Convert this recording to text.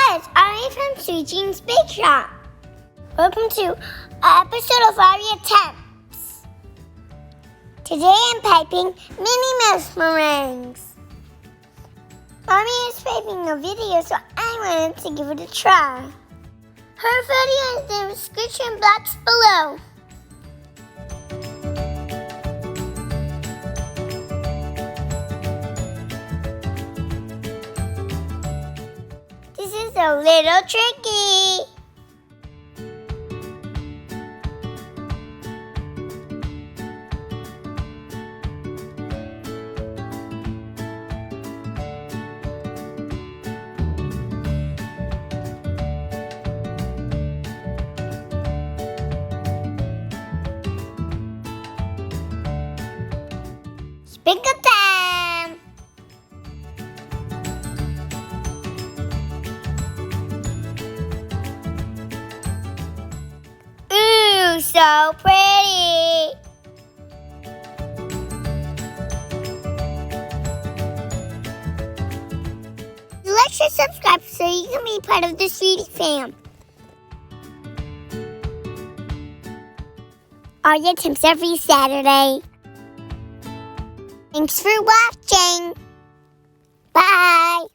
It's Ari from Sweet Jean's Bake Shop. Welcome to an episode of Ari Attempts. Today I'm piping Minnie Mouse meringues. Mommy is piping a video, so I wanted to give it a try. Her video is in the description box below. This is a little tricky. Sprinkle time! Ooh, so pretty! Like and subscribe so you can be part of the Sweetie fam. Ari Attempts every Saturday. Thanks for watching. Bye.